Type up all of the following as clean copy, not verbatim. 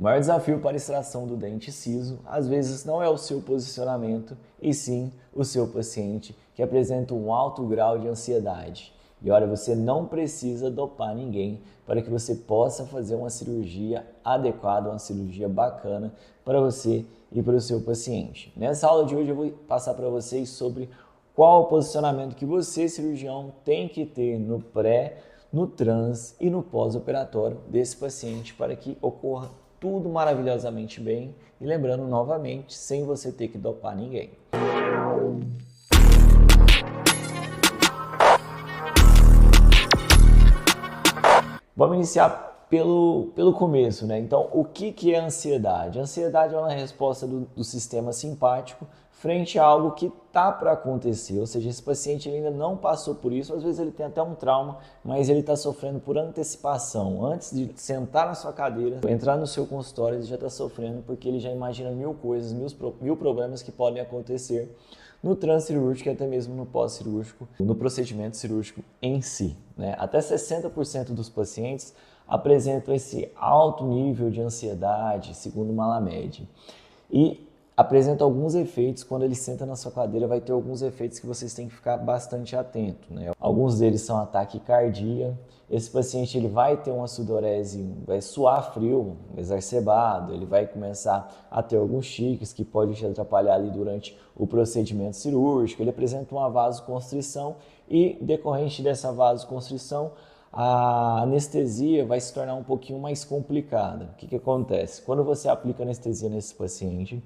O maior desafio para a extração do dente ciso, às vezes, não é o seu posicionamento, e sim o seu paciente, que apresenta um alto grau de ansiedade. E olha, você não precisa dopar ninguém para que você possa fazer uma cirurgia adequada, uma cirurgia bacana para você e para o seu paciente. Nessa aula de hoje eu vou passar para vocês sobre qual o posicionamento que você, cirurgião, tem que ter no pré, no trans e no pós-operatório desse paciente para que ocorra tudo maravilhosamente bem e lembrando novamente, sem você ter que dopar ninguém. Vamos iniciar pelo começo, né? Então, o que é ansiedade? A ansiedade é uma resposta do sistema simpático frente a algo que está para acontecer, ou seja, esse paciente ainda não passou por isso, às vezes ele tem até um trauma, mas ele está sofrendo por antecipação. Antes de sentar na sua cadeira, entrar no seu consultório, ele já está sofrendo porque ele já imagina mil coisas, mil problemas que podem acontecer no transcirúrgico e até mesmo no pós-cirúrgico, no procedimento cirúrgico em si, né? Até 60% dos pacientes apresentam esse alto nível de ansiedade, segundo o Malamed. E apresenta alguns efeitos, quando ele senta na sua cadeira vai ter alguns efeitos que vocês têm que ficar bastante atento, né? Alguns deles são ataque cardíaco. Esse paciente ele vai ter uma sudorese, vai suar frio, exacerbado, ele vai começar a ter alguns tiques que podem te atrapalhar ali durante o procedimento cirúrgico. Ele apresenta uma vasoconstrição e, decorrente dessa vasoconstrição, a anestesia vai se tornar um pouquinho mais complicada. O que acontece? Quando você aplica anestesia nesse paciente,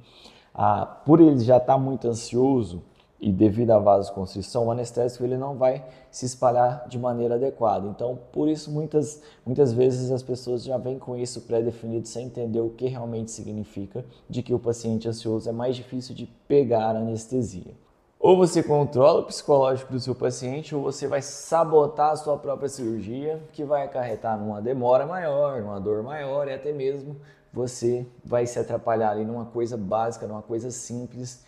por ele já estar muito ansioso e devido à vasoconstrição, o anestésico ele não vai se espalhar de maneira adequada. Então, por isso, muitas vezes as pessoas já vêm com isso pré-definido sem entender o que realmente significa de que o paciente ansioso é mais difícil de pegar a anestesia. Ou você controla o psicológico do seu paciente, ou você vai sabotar a sua própria cirurgia, que vai acarretar numa demora maior, numa dor maior e até mesmo você vai se atrapalhar ali numa coisa básica, numa coisa simples,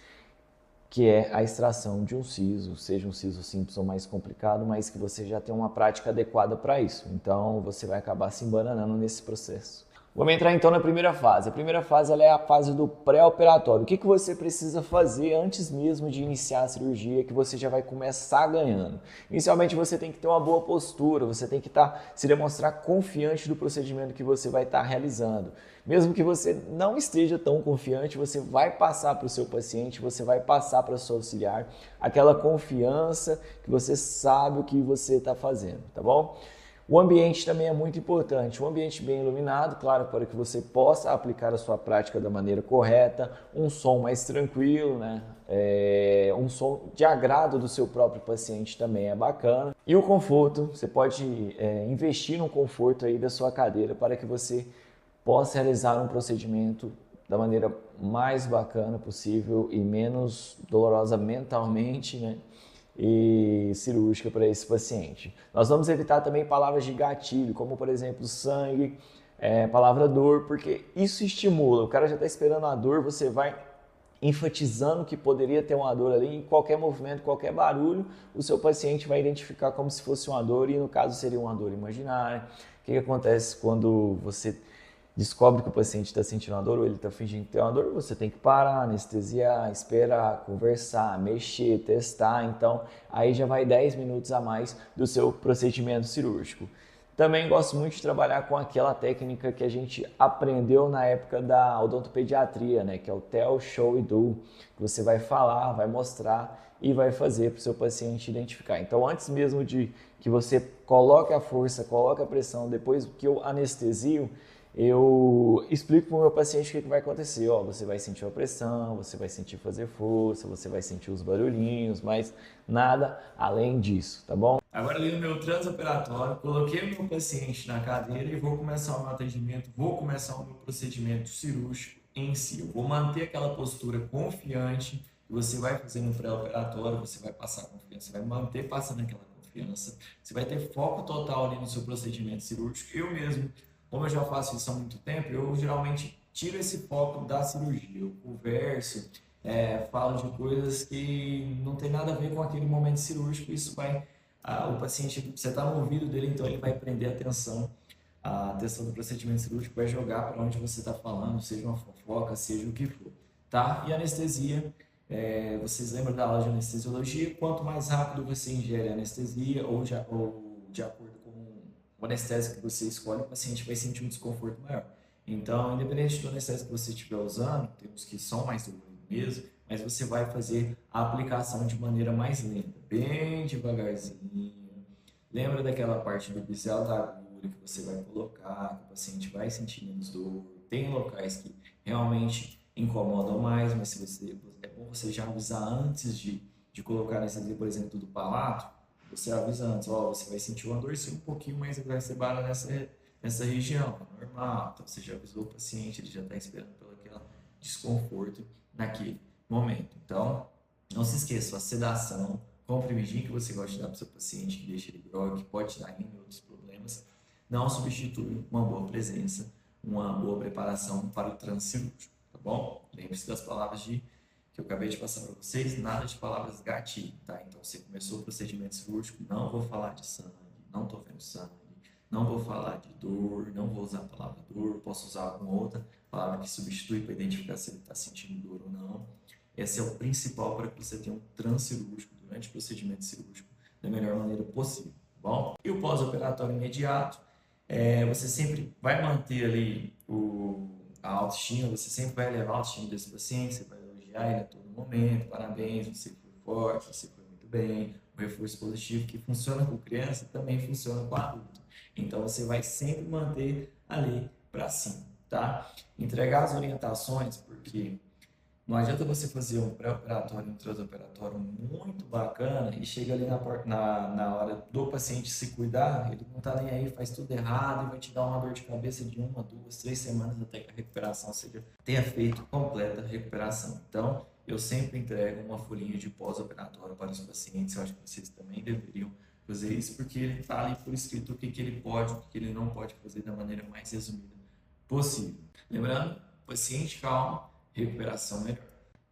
que é a extração de um siso, seja um siso simples ou mais complicado, mas que você já tem uma prática adequada para isso. Então você vai acabar se embananando nesse processo. Vamos entrar então na primeira fase. A primeira fase ela é a fase do pré-operatório. O que você precisa fazer antes mesmo de iniciar a cirurgia que você já vai começar ganhando? Inicialmente você tem que ter uma boa postura, você tem que se demonstrar confiante do procedimento que você vai estar realizando. Mesmo que você não esteja tão confiante, você vai passar para o seu paciente, você vai passar para o seu auxiliar aquela confiança que você sabe o que você está fazendo, tá bom? O ambiente também é muito importante, um ambiente bem iluminado, claro, para que você possa aplicar a sua prática da maneira correta, um som mais tranquilo, né? Um som de agrado do seu próprio paciente também é bacana. E o conforto, você pode investir no conforto aí da sua cadeira para que você possa realizar um procedimento da maneira mais bacana possível e menos dolorosa mentalmente, né? E cirúrgica para esse paciente. Nós vamos evitar também palavras de gatilho, como por exemplo sangue, palavra dor, porque isso estimula, o cara já está esperando a dor, você vai enfatizando que poderia ter uma dor ali, em qualquer movimento, qualquer barulho, o seu paciente vai identificar como se fosse uma dor e no caso seria uma dor imaginária. O que acontece quando você descobre que o paciente está sentindo uma dor ou ele está fingindo ter uma dor, você tem que parar, anestesiar, esperar, conversar, mexer, testar. Então, aí já vai 10 minutos a mais do seu procedimento cirúrgico. Também gosto muito de trabalhar com aquela técnica que a gente aprendeu na época da odontopediatria, né? Que é o tell, show e do. Que você vai falar, vai mostrar e vai fazer para o seu paciente identificar. Então, antes mesmo de que você coloque a força, coloque a pressão, depois que eu anestesio, eu explico para o meu paciente o que vai acontecer. Você vai sentir a pressão, você vai sentir fazer força, você vai sentir os barulhinhos, mas nada além disso, tá bom? Agora ali no meu transoperatório, coloquei o meu paciente na cadeira e vou começar o meu atendimento, vou começar o meu procedimento cirúrgico em si. Eu vou manter aquela postura confiante que você vai fazer no pré-operatório, você vai passar confiança, você vai manter passando aquela confiança, você vai ter foco total ali no seu procedimento cirúrgico. Eu mesmo, como eu já faço isso há muito tempo, eu geralmente tiro esse foco da cirurgia. Eu converso, falo de coisas que não tem nada a ver com aquele momento cirúrgico. Isso vai, o paciente, você está no ouvido dele, então ele vai prender atenção a atenção do procedimento cirúrgico vai jogar para onde você está falando, seja uma fofoca, seja o que for, tá? E anestesia, vocês lembram da aula de anestesiologia? Quanto mais rápido você ingere a anestesia ou de acordo com o anestésico que você escolhe, o paciente vai sentir um desconforto maior. Então, independente do anestésico que você estiver usando, tem uns que são mais duros mesmo, mas você vai fazer a aplicação de maneira mais lenta, bem devagarzinho. Lembra daquela parte do bisel da agulha que você vai colocar, que o paciente vai sentir menos dor. Tem locais que realmente incomodam mais, mas se você, é bom você já avisar antes de colocar anestesia, por exemplo, do palato, você avisa antes, ó, você vai sentir uma dorzinha um pouquinho mais exacerbada nessa região, é normal. Então você já avisou o paciente, ele já está esperando pelo aquele desconforto naquele momento. Então, não se esqueça, a sedação, comprimidinho que você gosta de dar para o seu paciente, que deixa ele grogue, que pode te dar N outros problemas, não substitui uma boa presença, uma boa preparação para o transcirúrgico, tá bom? Lembre-se das palavras que eu acabei de passar para vocês, nada de palavras gatilho, tá? Então, você começou o procedimento cirúrgico, não vou falar de sangue, não estou vendo sangue, não vou falar de dor, não vou usar a palavra dor, posso usar alguma outra palavra que substitui para identificar se ele está sentindo dor ou não. Esse é o principal para que você tenha um transcirúrgico durante o procedimento cirúrgico da melhor maneira possível, tá bom? E o pós-operatório imediato, você sempre vai manter ali a autoestima, você sempre vai elevar a autoestima desse paciente, você vai elogiar ele a todo momento, parabéns, você foi forte, você foi muito bem, o reforço positivo que funciona com criança também funciona com adulto. Então você vai sempre manter ali para cima, tá? Entregar as orientações, porque não adianta você fazer um pré-operatório e um transoperatório muito bacana e chega ali na hora do paciente se cuidar, ele não está nem aí, faz tudo errado e vai te dar uma dor de cabeça de 1, 2, 3 semanas até que a recuperação tenha feito completa recuperação. Então, eu sempre entrego uma folhinha de pós-operatório para os pacientes, eu acho que vocês também deveriam fazer isso, porque ele está ali por escrito o que ele pode, o que ele não pode fazer da maneira mais resumida possível. Lembrando, paciente calmo, recuperação melhor.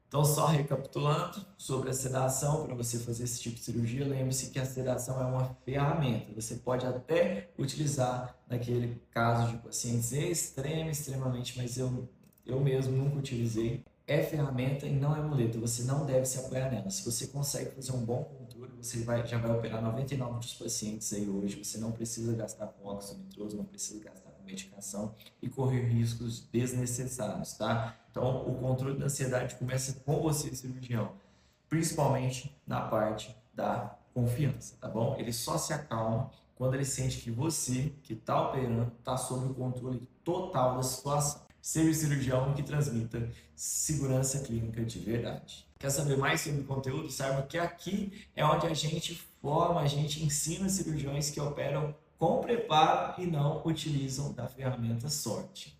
Então, só recapitulando sobre a sedação, para você fazer esse tipo de cirurgia, lembre-se que a sedação é uma ferramenta. Você pode até utilizar naquele caso de pacientes extremamente, mas eu mesmo nunca utilizei. É ferramenta e não é muleta, você não deve se apoiar nela. Se você consegue fazer um bom controle, você já vai operar 99 dos pacientes aí hoje, você não precisa gastar com óxido nitroso, não precisa gastar com medicação e correr riscos desnecessários, tá? Então, o controle da ansiedade começa com você, cirurgião, principalmente na parte da confiança, tá bom? Ele só se acalma quando ele sente que você, que está operando, está sob o controle total da situação. Seja o cirurgião que transmita segurança clínica de verdade. Quer saber mais sobre o conteúdo? Saiba que aqui é onde a gente forma, a gente ensina cirurgiões que operam com preparo e não utilizam da ferramenta sorte.